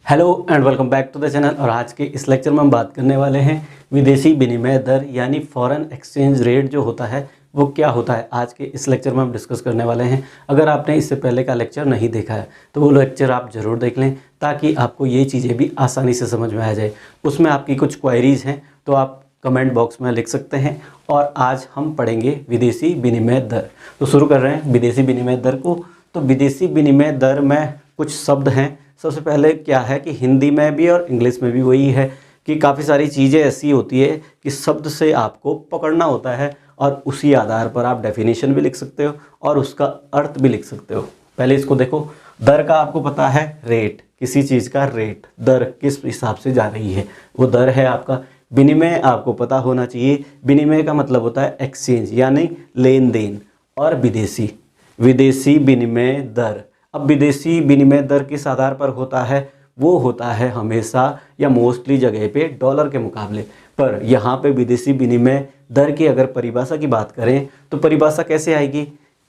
Hello and welcome back to the channel. और आज के इस लेक्चर में हम बात करने वाले हैं विदेशी विनिमय दर यानी फॉरेन एक्सचेंज रेट जो होता है वो क्या होता है। आज के इस लेक्चर में हम डिस्कस करने वाले हैं। अगर आपने इससे पहले का लेक्चर नहीं देखा है तो वो लेक्चर आप ज़रूर देख लें ताकि आपको ये चीज़ें भी आसानी से समझ में आ जाए। उसमें आपकी कुछ क्वायरीज़ हैं तो आप कमेंट बॉक्स में लिख सकते हैं। और आज हम पढ़ेंगे विदेशी विनिमय दर। तो शुरू कर रहे हैं विदेशी विनिमय दर को। तो विदेशी विनिमय दर में कुछ शब्द हैं। सबसे पहले क्या है कि हिंदी में भी और इंग्लिश में भी वही है कि काफ़ी सारी चीज़ें ऐसी होती है कि शब्द से आपको पकड़ना होता है और उसी आधार पर आप डेफिनेशन भी लिख सकते हो और उसका अर्थ भी लिख सकते हो। पहले इसको देखो। दर का आपको पता है रेट, किसी चीज़ का रेट, दर किस हिसाब से जा रही है वो दर है आपका। विनिमय आपको पता होना चाहिए। विनिमय का मतलब होता है एक्सचेंज यानी लेन देन। और विदेशी विदेशी विनिमय दर। अब विदेशी विनिमय दर किस आधार पर होता है? वो होता है हमेशा या मोस्टली जगह पे डॉलर के मुकाबले। पर यहाँ पे विदेशी विनिमय दर की अगर परिभाषा की बात करें तो परिभाषा कैसे आएगी?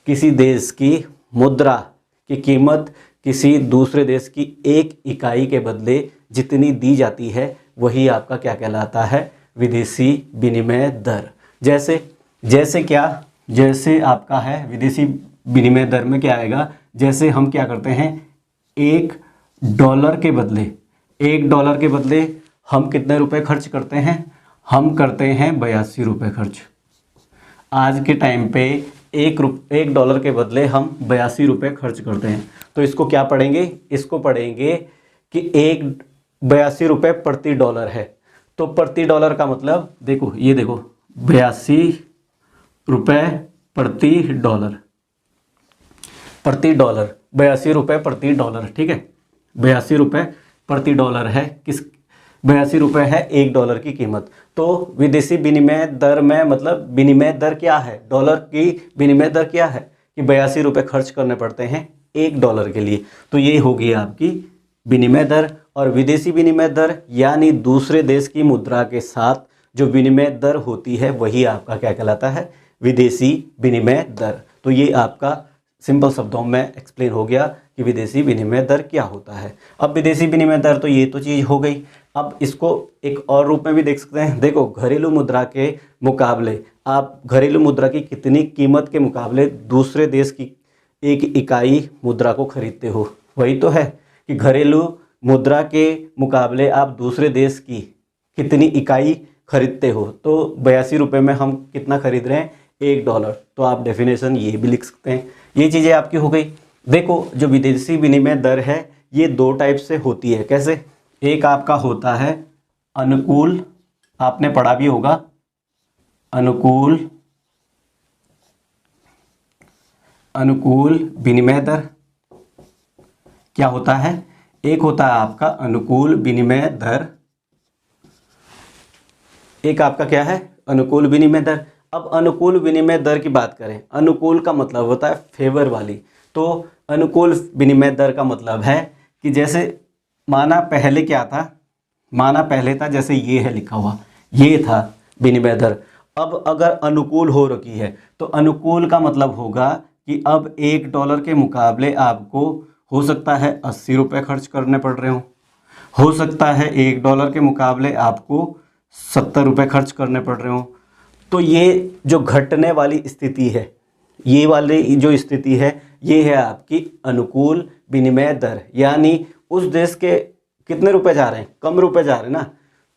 किसी देश की मुद्रा की कीमत किसी दूसरे देश की एक इकाई के बदले जितनी दी जाती है वही आपका क्या कहलाता है? विदेशी विनिमय दर। जैसे क्या? जैसे आपका है विदेशी विनिमय दर में क्या आएगा? जैसे हम क्या करते हैं, एक डॉलर के बदले हम कितने रुपए खर्च करते हैं? हम करते हैं 82 रुपये खर्च। आज के टाइम पे एक डॉलर के बदले हम 82 रुपये खर्च करते हैं। तो इसको क्या पढ़ेंगे? इसको पढ़ेंगे कि 82 रुपये प्रति डॉलर है। तो प्रति डॉलर का मतलब देखो, ये देखो 82 रुपये प्रति डॉलर 82 रुपये प्रति डॉलर। ठीक है, 82 रुपये प्रति डॉलर है। 82 रुपये है एक डॉलर की कीमत। तो विदेशी विनिमय दर में मतलब विनिमय दर क्या है? डॉलर की विनिमय दर क्या है कि 82 रुपये खर्च करने पड़ते हैं एक डॉलर के लिए। तो ये होगी आपकी विनिमय दर। और विदेशी विनिमय दर यानी दूसरे देश की मुद्रा के साथ जो विनिमय दर होती है वही आपका क्या कहलाता है? विदेशी विनिमय दर। तो ये आपका सिंपल शब्दों में एक्सप्लेन हो गया कि विदेशी विनिमय दर क्या होता है। अब विदेशी विनिमय दर तो ये तो चीज़ हो गई। अब इसको एक और रूप में भी देख सकते हैं। देखो, घरेलू मुद्रा के मुकाबले आप घरेलू मुद्रा की कितनी कीमत के मुकाबले दूसरे देश की एक इकाई मुद्रा को खरीदते हो। वही तो है कि घरेलू मुद्रा के मुकाबले आप दूसरे देश की कितनी इकाई खरीदते हो। तो 82 रुपये में हम कितना खरीद रहे हैं? एक डॉलर। तो आप डेफिनेशन ये भी लिख सकते हैं। ये चीज़ें आपकी हो गई। देखो, जो विदेशी विनिमय दर है ये दो टाइप से होती है। कैसे? एक आपका होता है अनुकूल, आपने पढ़ा भी होगा, अनुकूल विनिमय दर। क्या होता है? एक होता है आपका अनुकूल विनिमय दर। एक आपका क्या है? अनुकूल विनिमय दर। अब अनुकूल विनिमय दर की बात करें, अनुकूल का मतलब होता है फेवर वाली। तो अनुकूल विनिमय दर का मतलब है कि जैसे माना पहले क्या था, माना पहले था जैसे ये है लिखा हुआ, ये था विनिमय दर। अब अगर अनुकूल हो रखी है तो अनुकूल का मतलब होगा कि अब एक डॉलर के मुकाबले आपको हो सकता है 80 रुपये खर्च करने पड़ रहे हो सकता है एक डॉलर के मुकाबले आपको 70 रुपये खर्च करने पड़ रहे हो। तो ये जो घटने वाली स्थिति है, ये वाली जो स्थिति है ये है आपकी अनुकूल विनिमय दर। यानी उस देश के कितने रुपए जा रहे हैं? कम रुपए जा रहे हैं ना।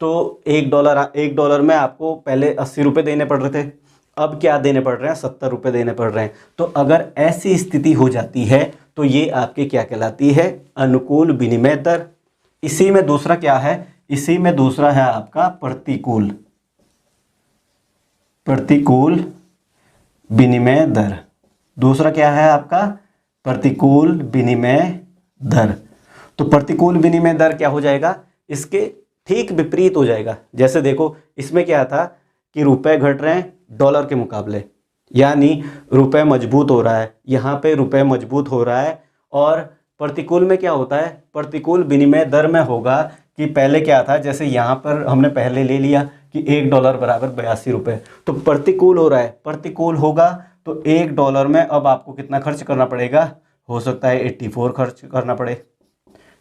तो एक डॉलर में आपको पहले 80 रुपये देने पड़ रहे थे, अब क्या देने पड़ रहे हैं? 70 रुपये देने पड़ रहे हैं। तो अगर ऐसी स्थिति हो जाती है तो ये आपकी क्या कहलाती है? अनुकूल विनिमय दर। इसी में दूसरा क्या है? इसी में दूसरा है आपका प्रतिकूल विनिमय दर। दूसरा क्या है आपका? प्रतिकूल विनिमय दर। तो प्रतिकूल विनिमय दर क्या हो जाएगा? इसके ठीक विपरीत हो जाएगा। जैसे देखो, इसमें क्या था कि रुपए घट रहे हैं डॉलर के मुकाबले, यानी रुपए मजबूत हो रहा है। यहाँ पे रुपए मजबूत हो रहा है। और प्रतिकूल में क्या होता है? प्रतिकूल विनिमय दर में होगा कि पहले क्या था, जैसे यहाँ पर हमने पहले ले लिया कि एक डॉलर बराबर 82 रुपये। तो प्रतिकूल हो रहा है, प्रतिकूल होगा तो एक डॉलर में अब आपको कितना खर्च करना पड़ेगा? हो सकता है 84 खर्च करना पड़े।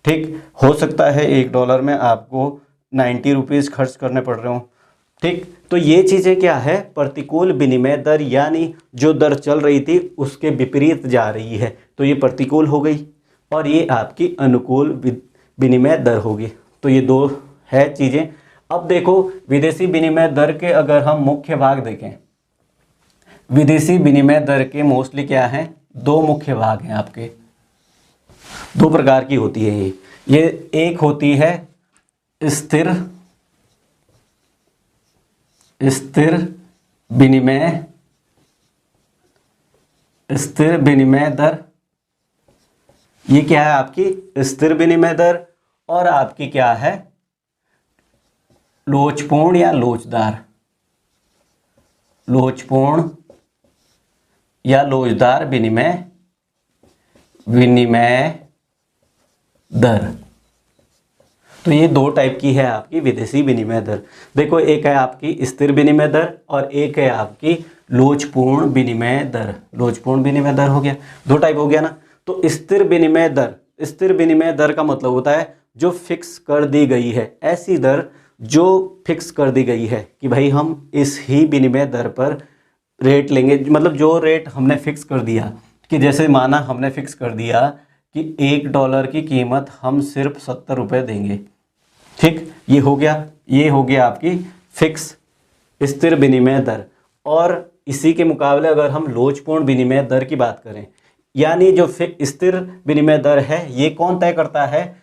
ठीक, हो सकता है $1 में आपको 90 रुपीज़ खर्च करने पड़ रहे हो। ठीक, तो ये चीज़ें क्या है, प्रतिकूल विनिमय दर, यानी जो दर चल रही थी उसके विपरीत जा रही है, तो ये प्रतिकूल हो गई और ये आपकी अनुकूल विनिमय दर होगी। तो ये दो है चीज़ें। अब देखो विदेशी विनिमय दर के अगर हम मुख्य भाग देखें, विदेशी विनिमय दर के मोस्टली क्या हैं, दो मुख्य भाग हैं आपके, दो प्रकार की होती है ये एक होती है स्थिर विनिमय दर, ये क्या है आपकी स्थिर विनिमय दर, और आपकी क्या है लोचपूर्ण या लोचदार विनिमय दर। तो ये दो टाइप की है आपकी विदेशी विनिमय दर। देखो एक है आपकी स्थिर विनिमय दर और एक है आपकी लोचपूर्ण विनिमय दर। लोचपूर्ण विनिमय दर हो गया, दो टाइप हो गया ना। तो स्थिर विनिमय दर का मतलब होता है जो फिक्स कर दी गई है, ऐसी दर जो फिक्स कर दी गई है कि भाई हम इस ही विनिमय दर पर रेट लेंगे, मतलब जो रेट हमने फिक्स कर दिया, कि जैसे माना हमने फिक्स कर दिया कि $1 की कीमत हम सिर्फ 70 रुपये देंगे। ठीक, ये हो गया आपकी फिक्स स्थिर विनिमय दर। और इसी के मुकाबले अगर हम लोचपूर्ण विनिमय दर की बात करें, यानी जो स्थिर विनिमय दर है ये कौन तय करता है,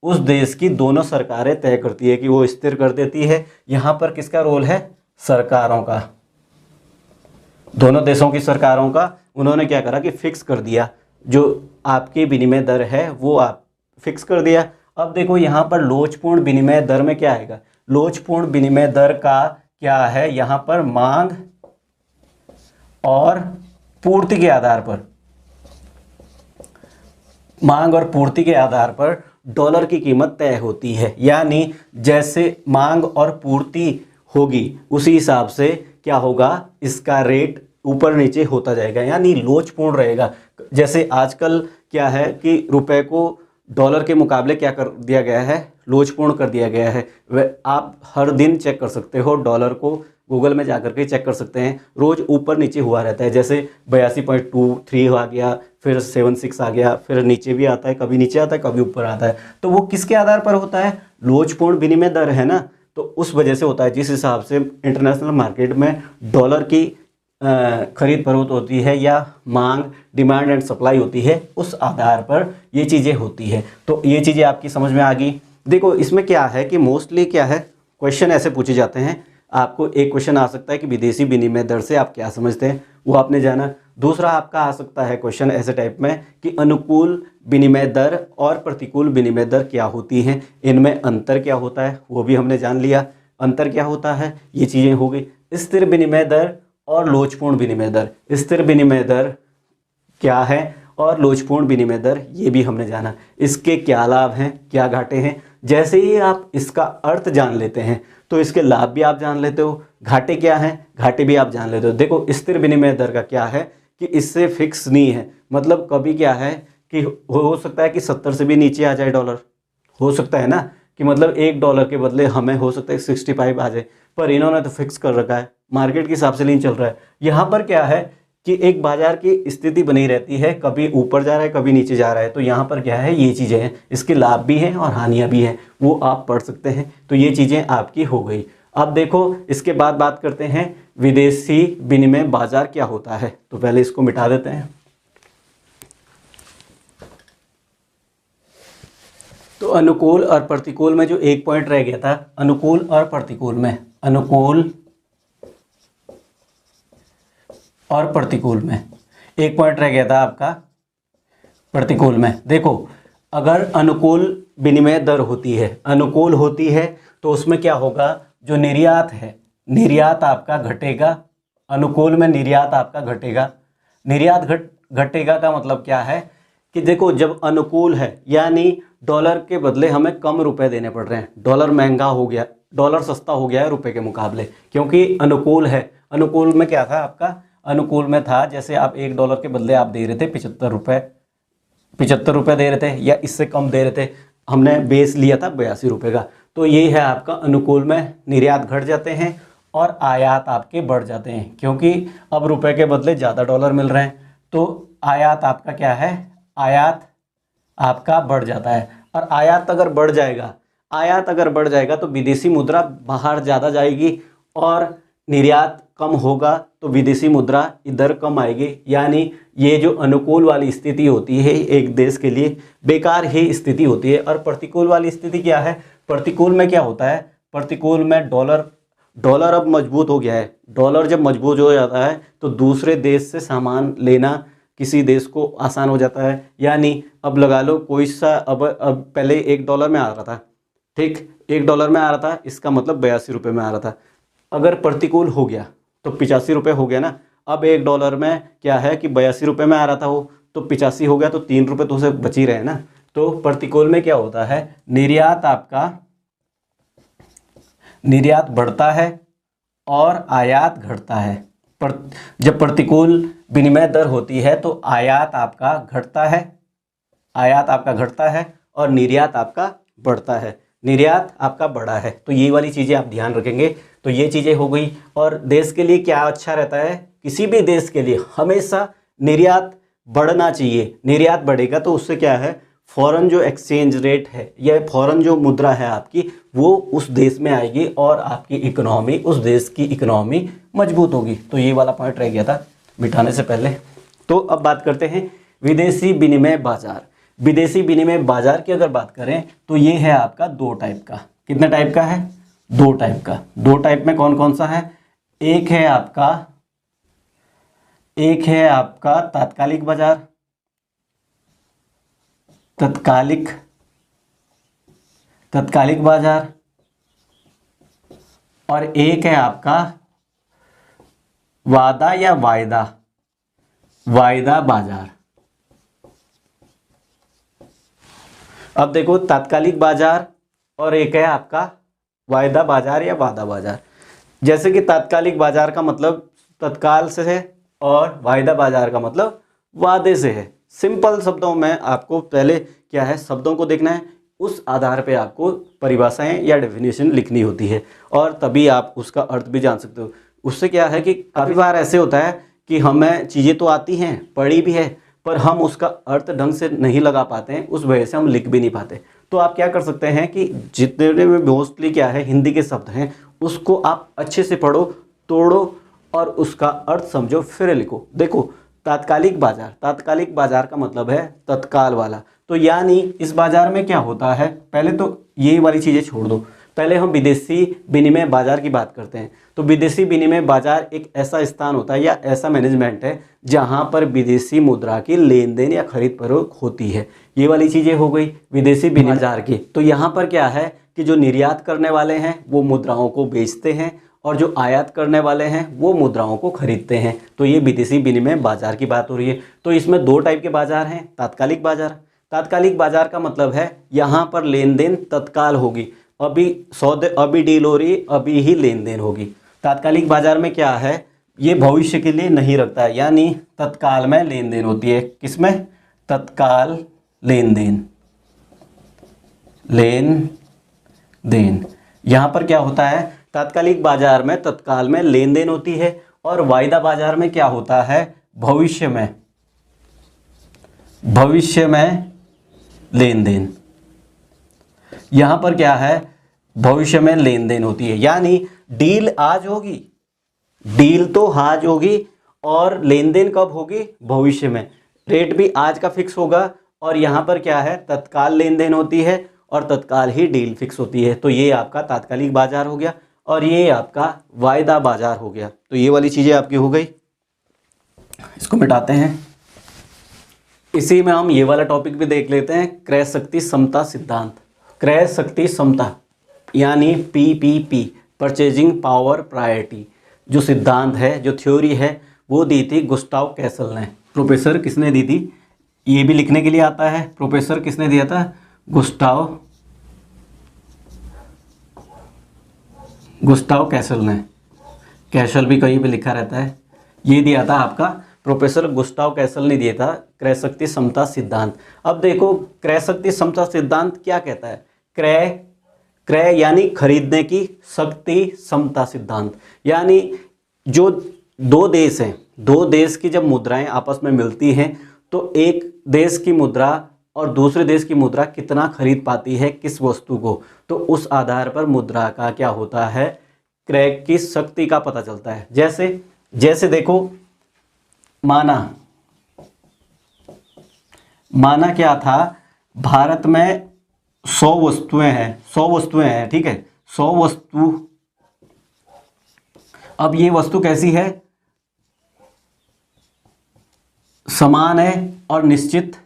उस देश की दोनों सरकारें तय करती है कि वो स्थिर कर देती है। यहाँ पर किसका रोल है, सरकारों का, दोनों देशों की सरकारों का। उन्होंने क्या करा कि फिक्स कर दिया, जो आपकी विनिमय दर है वो आप फिक्स कर दिया। अब देखो यहाँ पर लोचपूर्ण विनिमय दर में क्या आएगा, लोचपूर्ण विनिमय दर का क्या है, यहाँ पर मांग और पूर्ति के आधार पर डॉलर की कीमत तय होती है। यानी जैसे मांग और पूर्ति होगी उसी हिसाब से क्या होगा, इसका रेट ऊपर नीचे होता जाएगा, यानी लोचपूर्ण रहेगा। जैसे आजकल क्या है कि रुपए को डॉलर के मुकाबले क्या कर दिया गया है, लोचपूर्ण कर दिया गया है। वह आप हर दिन चेक कर सकते हो, डॉलर को गूगल में जाकर के चेक कर सकते हैं, रोज़ ऊपर नीचे हुआ रहता है। जैसे 82.23 आ गया, फिर 76 आ गया, फिर नीचे भी आता है, कभी नीचे आता है कभी ऊपर आता है। तो वो किसके आधार पर होता है, लोचपूर्ण विनिमय दर है ना, तो उस वजह से होता है। जिस हिसाब से इंटरनेशनल मार्केट में डॉलर की खरीद फरोख्त होती है या मांग, डिमांड एंड सप्लाई होती है, उस आधार पर ये चीज़ें होती है। तो ये चीज़ें आपकी समझ में आ गई। देखो इसमें क्या है कि मोस्टली क्या है, क्वेश्चन ऐसे पूछे जाते हैं। आपको एक क्वेश्चन आ सकता है कि विदेशी विनिमय दर से आप क्या समझते हैं, वो आपने जाना। दूसरा आपका आ सकता है क्वेश्चन ऐसे टाइप में कि अनुकूल विनिमय दर और प्रतिकूल विनिमय दर क्या होती हैं, इनमें अंतर क्या होता है, वो भी हमने जान लिया। अंतर क्या होता है, ये चीज़ें हो गई। स्थिर विनिमय दर और लोचपूर्ण विनिमय दर, स्थिर विनिमय दर क्या है और लोचपूर्ण विनिमय दर, ये भी हमने जाना। इसके क्या लाभ हैं, क्या घाटे हैं। जैसे ही आप इसका अर्थ जान लेते हैं तो इसके लाभ भी आप जान लेते हो, घाटे क्या हैं, घाटे भी आप जान लेते हो। देखो स्थिर विनिमय दर का क्या है कि इससे फिक्स नहीं है, मतलब कभी क्या है कि हो सकता है कि 70 से भी नीचे आ जाए डॉलर, हो सकता है ना, कि मतलब $1 के बदले हमें हो सकता है 65 आ जाए, पर इन्होंने तो फिक्स कर रखा है, मार्केट के हिसाब से नहीं चल रहा है। यहाँ पर क्या है कि एक बाजार की स्थिति बनी रहती है, कभी ऊपर जा रहा है कभी नीचे जा रहा है। तो यहाँ पर क्या है, ये चीज़ें हैं, इसके लाभ भी हैं और हानियाँ भी हैं, वो आप पढ़ सकते हैं। तो ये चीज़ें आपकी हो गई। अब देखो इसके बाद बात करते हैं विदेशी विनिमय बाजार क्या होता है। तो पहले इसको मिटा देते हैं। तो अनुकूल और प्रतिकूल में जो एक पॉइंट रह गया था, अनुकूल और प्रतिकूल में, अनुकूल और प्रतिकूल में एक पॉइंट रह गया था आपका प्रतिकूल में। देखो अगर अनुकूल विनिमय दर होती है, अनुकूल होती है, तो उसमें क्या होगा, जो निर्यात है, निर्यात आपका घटेगा। अनुकूल में निर्यात आपका घटेगा। निर्यात घटेगा का मतलब क्या है कि देखो जब अनुकूल है यानी डॉलर के बदले हमें कम रुपए देने पड़ रहे हैं, डॉलर महंगा हो गया, डॉलर सस्ता हो गया है रुपए के मुकाबले, क्योंकि अनुकूल है। अनुकूल में क्या था आपका, अनुकूल में था जैसे आप $1 के बदले आप दे रहे थे 75 रुपये दे रहे थे या इससे कम दे रहे थे, हमने बेस लिया था 82 रुपये का। तो ये है आपका अनुकूल में निर्यात घट जाते हैं और आयात आपके बढ़ जाते हैं, क्योंकि अब रुपए के बदले ज़्यादा डॉलर मिल रहे हैं। तो आयात आपका क्या है, आयात आपका बढ़ जाता है। और आयात अगर बढ़ जाएगा तो विदेशी मुद्रा बाहर ज़्यादा जाएगी और निर्यात कम होगा तो विदेशी मुद्रा इधर कम आएगी। यानी ये जो अनुकूल वाली स्थिति होती है एक देश के लिए बेकार ही स्थिति होती है। और प्रतिकूल वाली स्थिति क्या है, प्रतिकूल में क्या होता है, प्रतिकूल में डॉलर अब मजबूत हो गया है। डॉलर जब मजबूत हो जाता है तो दूसरे देश से सामान लेना किसी देश को आसान हो जाता है। यानी अब लगा लो कोई सा अब पहले $1 में आ रहा था, ठीक, $1 में आ रहा था, इसका मतलब 82 रुपये में आ रहा था। अगर प्रतिकूल हो गया तो 85 रुपये हो गया ना। अब $1 में क्या है कि 82 रुपये में आ रहा था वो, तो 85 हो गया, तो 3 रुपये तो उसे बच ही रहे ना। तो प्रतिकूल में क्या होता है, निर्यात बढ़ता है और आयात घटता है। जब प्रतिकूल विनिमय दर होती है तो आयात आपका घटता है और निर्यात आपका बढ़ता है, निर्यात आपका बढ़ा है। तो ये वाली चीज़ें आप ध्यान रखेंगे। तो ये चीज़ें हो गई। और देश के लिए क्या अच्छा रहता है, किसी भी देश के लिए हमेशा निर्यात बढ़ना चाहिए। निर्यात बढ़ेगा तो उससे क्या है, फॉरेन जो एक्सचेंज रेट है या फॉरेन जो मुद्रा है आपकी, वो उस देश में आएगी और आपकी इकोनॉमी, उस देश की इकोनॉमी मजबूत होगी। तो ये वाला पॉइंट रह गया था मिटाने से पहले। तो अब बात करते हैं विदेशी विनिमय बाजार। विदेशी विनिमय बाजार की अगर बात करें तो ये है आपका 2 टाइप का। कितने टाइप का है, 2 टाइप का। 2 टाइप में कौन कौन सा है, एक है आपका तात्कालिक बाजार, तात्कालिक बाजार, और एक है आपका वादा या वायदा बाजार। अब देखो तात्कालिक बाजार और एक है आपका वायदा बाजार या वादा बाजार। जैसे कि तात्कालिक बाजार का मतलब तत्काल से है और वायदा बाजार का मतलब वादे से है। सिंपल शब्दों में आपको पहले क्या है, शब्दों को देखना है, उस आधार पे आपको परिभाषाएं या डेफिनेशन लिखनी होती है और तभी आप उसका अर्थ भी जान सकते हो। उससे क्या है कि काफ़ी बार ऐसे होता है कि हमें चीज़ें तो आती हैं, पढ़ी भी है, पर हम उसका अर्थ ढंग से नहीं लगा पाते हैं, उस वजह से हम लिख भी नहीं पाते। तो आप क्या कर सकते हैं कि जितने में मोस्टली क्या है हिंदी के शब्द हैं उसको आप अच्छे से पढ़ो, तोड़ो और उसका अर्थ समझो, फिर लिखो। देखो तात्कालिक बाजार का मतलब है तत्काल वाला। तो यानी इस बाजार में क्या होता है, पहले तो ये वाली चीज़ें छोड़ दो, पहले हम विदेशी विनिमय बाजार की बात करते हैं। तो विदेशी विनिमय बाजार एक ऐसा स्थान होता है या ऐसा मैनेजमेंट है जहां पर विदेशी मुद्रा की लेन देन या खरीद फरोख्त होती है। ये वाली चीज़ें हो गई विदेशी विनिमय बाजार की। तो यहाँ पर क्या है कि जो निर्यात करने वाले हैं वो मुद्राओं को बेचते हैं और जो आयात करने वाले हैं वो मुद्राओं को खरीदते हैं। तो ये विदेशी विनिमय बाजार की बात हो रही है। तो इसमें 2 टाइप के बाजार हैं। तात्कालिक बाजार का मतलब है यहाँ पर लेन देन तत्काल होगी, अभी डील हो रही, अभी ही लेन देन होगी। तात्कालिक बाजार में क्या है, ये भविष्य के लिए नहीं रखता है, यानी तत्काल में लेन देन होती है। किसमें, तत्काल लेन देन। यहाँ पर क्या होता है, तात्कालिक बाजार में तत्काल में लेन देन होती है और वायदा बाजार में क्या होता है, भविष्य में लेन देन। यहाँ पर क्या है, भविष्य में लेन देन होती है, यानी डील आज होगी, डील तो आज होगी और लेन देन कब होगी, भविष्य में। रेट भी आज का फिक्स होगा और यहाँ पर क्या है, तत्काल लेन देन होती है और तत्काल ही डील फिक्स होती है। तो ये आपका तात्कालिक बाजार हो गया और ये आपका वायदा बाजार हो गया। तो ये वाली चीज़ें आपकी हो गई, इसको मिटाते हैं। इसी में हम ये वाला टॉपिक भी देख लेते हैं, क्रय शक्ति समता सिद्धांत। क्रय शक्ति समता यानी PPP, परचेजिंग पावर प्रायोरिटी, जो सिद्धांत है, जो थ्योरी है, वो दी थी गुस्टाव कैसल ने। प्रोफेसर किसने दी थी, ये भी लिखने के लिए आता है, प्रोफेसर किसने दिया था, गुस्टाव कैसल ने। कैसल भी कहीं पे लिखा रहता है, ये दिया था आपका प्रोफेसर गुस्टाव कैसल ने दिया था, क्रय शक्ति समता सिद्धांत। अब देखो क्रय शक्ति समता सिद्धांत क्या कहता है, क्रय क्रय यानी खरीदने की, शक्ति समता सिद्धांत यानी जो दो देश हैं, दो देश की जब मुद्राएं आपस में मिलती हैं तो एक देश की मुद्रा और दूसरे देश की मुद्रा कितना खरीद पाती है किस वस्तु को, तो उस आधार पर मुद्रा का क्या होता है, क्रय की शक्ति का पता चलता है। जैसे जैसे देखो माना क्या था, भारत में 100 वस्तुएं हैं, ठीक है, 100 वस्तु। अब ये वस्तु कैसी है, समान है और निश्चित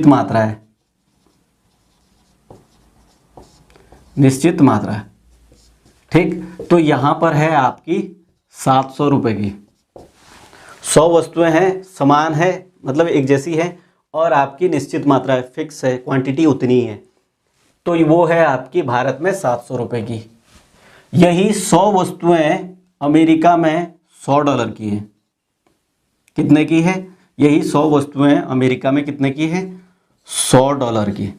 मात्रा है, ठीक। तो यहां पर है आपकी 700 रुपए की, 100 वस्तुएं हैं, समान है मतलब एक जैसी है, और आपकी निश्चित मात्रा है, फिक्स है, क्वांटिटी उतनी है, तो वो है आपकी भारत में 700 रुपए की। यही 100 वस्तुएं अमेरिका में $100 की हैं। कितने की है, यही 100 वस्तुएं अमेरिका में कितने की है, $100 की,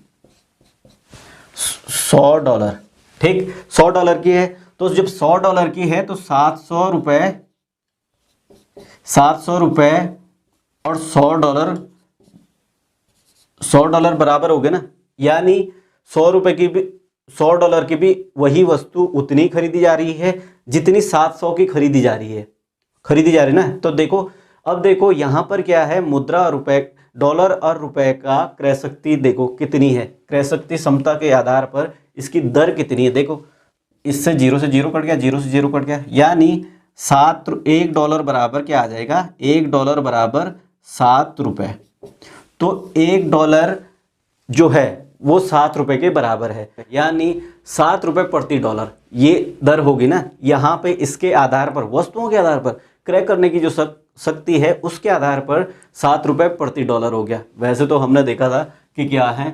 $100, ठीक, $100 की है। तो जब $100 की है तो 700 रुपए और $100 बराबर हो गए ना, यानी $100 की भी वही वस्तु उतनी खरीदी जा रही है जितनी 700 की खरीदी जा रही है ना। तो देखो, अब देखो यहाँ पर क्या है, मुद्रा और रुपए, डॉलर और रुपए का क्रय शक्ति देखो कितनी है, क्रय शक्ति समता के आधार पर इसकी दर कितनी है। देखो इससे 0 से 0 कट गया, 0 से 0 कट गया, यानी $1 बराबर क्या आ जाएगा, $1 बराबर 7 रुपए। तो $1 जो है वो 7 रुपए के बराबर है, यानी 7 रुपए प्रति डॉलर, ये दर होगी ना। यहाँ पे इसके आधार पर, वस्तुओं के आधार पर क्रय करने की जो शक्ति है उसके आधार पर 7 रुपए प्रति डॉलर हो गया। वैसे तो हमने देखा था कि क्या है,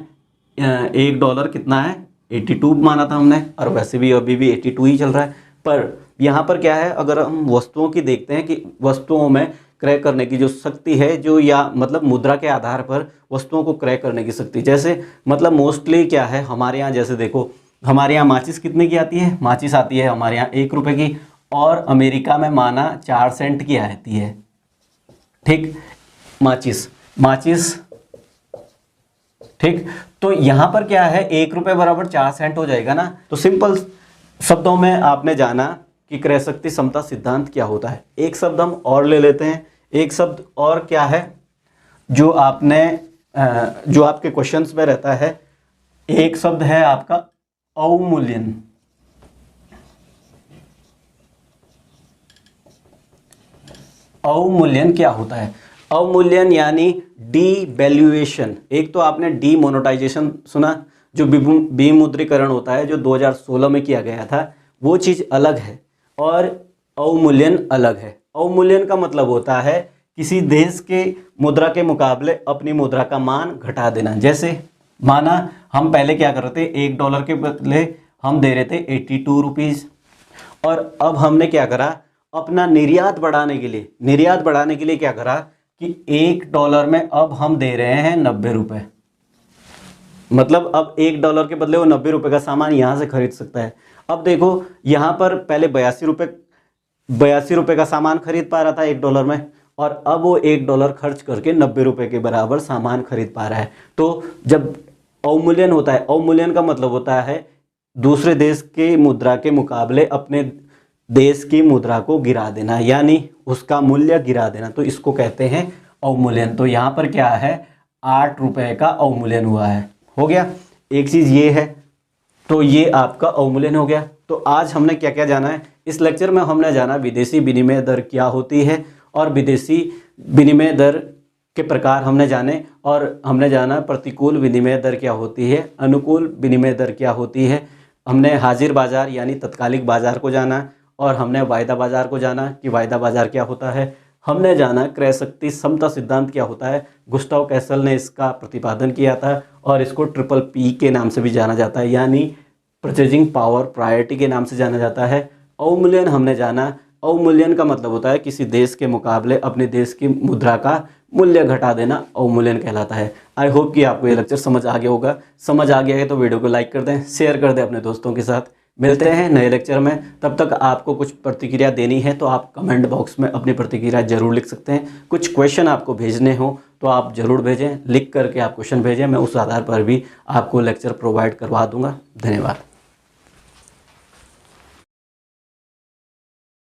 $1 कितना है, 82 माना था हमने, और वैसे भी अभी भी 82 ही चल रहा है। पर यहाँ पर क्या है, अगर हम वस्तुओं की देखते हैं कि वस्तुओं में क्रय करने की जो शक्ति है, जो या मतलब मुद्रा के आधार पर वस्तुओं को क्रय करने की शक्ति, जैसे मतलब मोस्टली क्या है हमारे यहाँ, जैसे देखो हमारे यहाँ माचिस कितने की आती है, माचिस आती है हमारे यहाँ 1 रुपए की, और अमेरिका में माना 4 सेंट की आती है, ठीक, माचिस, ठीक। तो यहाँ पर क्या है, 1 रुपए बराबर 4 सेंट हो जाएगा ना। तो सिंपल शब्दों में आपने जाना कि क्रय शक्ति समता सिद्धांत क्या होता है। एक शब्द हम और ले लेते हैं, एक शब्द और क्या है जो आपके क्वेश्चंस में रहता है, एक शब्द है आपका अवमूल्यन। अवमूल्यन क्या होता है, अवमूल्यन यानी डीवैल्यूएशन। एक तो आपने डीमोनेटाइजेशन सुना, जो विमुद्रीकरण होता है जो 2016 में किया गया था, वो चीज़ अलग है और अवमूल्यन अलग है। अवमूल्यन का मतलब होता है किसी देश के मुद्रा के मुकाबले अपनी मुद्रा का मान घटा देना। जैसे माना हम पहले क्या कर रहे थे, $1 के बदले हम दे रहे थे 82 रुपीज़, और अब हमने क्या करा, अपना निर्यात बढ़ाने के लिए क्या करा कि $1 में अब हम दे रहे हैं 90 रुपये। मतलब अब $1 के बदले वो 90 रुपये का सामान यहाँ से खरीद सकता है। अब देखो यहाँ पर पहले 82 रुपये का सामान खरीद पा रहा था $1 में, और अब वो $1 खर्च करके 90 रुपये के बराबर सामान खरीद पा रहा है। तो जब अवमूल्यन होता है, अवमूल्यन का मतलब होता है दूसरे देश के मुद्रा के मुकाबले अपने देश की मुद्रा को गिरा देना, यानी उसका मूल्य गिरा देना, तो इसको कहते हैं अवमूल्यन। तो यहाँ पर क्या है, 8 रुपये का अवमूल्यन हुआ है, हो गया। एक चीज़ ये है, तो ये आपका अवमूल्यन हो गया। तो आज हमने क्या क्या जाना है, इस लेक्चर में हमने जाना विदेशी विनिमय दर क्या होती है, और विदेशी विनिमय दर के प्रकार हमने जाने, और हमने जाना प्रतिकूल विनिमय दर क्या होती है, अनुकूल विनिमय दर क्या होती है। हमने हाजिर बाजार यानी तत्कालिक बाजार को जाना, और हमने वायदा बाजार को जाना कि वायदा बाजार क्या होता है। हमने जाना क्रय शक्ति समता सिद्धांत क्या होता है, गुस्टाव कैसल ने इसका प्रतिपादन किया था, और इसको PPP के नाम से भी जाना जाता है, यानी परचेजिंग पावर प्रायोरिटी के नाम से जाना जाता है। अवमूल्यन हमने जाना, अवमूल्यन का मतलब होता है किसी देश के मुकाबले अपने देश की मुद्रा का मूल्य घटा देना अवमूल्यन कहलाता है। आई होप कि आपको ये लेक्चर समझ आ गया होगा। समझ आ गया है तो वीडियो को लाइक कर दें, शेयर कर दें अपने दोस्तों के साथ। मिलते हैं नए लेक्चर में, तब तक आपको कुछ प्रतिक्रिया देनी है तो आप कमेंट बॉक्स में अपनी प्रतिक्रिया जरूर लिख सकते हैं। कुछ क्वेश्चन आपको भेजने हो तो आप ज़रूर भेजें, लिख करके आप क्वेश्चन भेजें, मैं उस आधार पर भी आपको लेक्चर प्रोवाइड करवा दूंगा। धन्यवाद।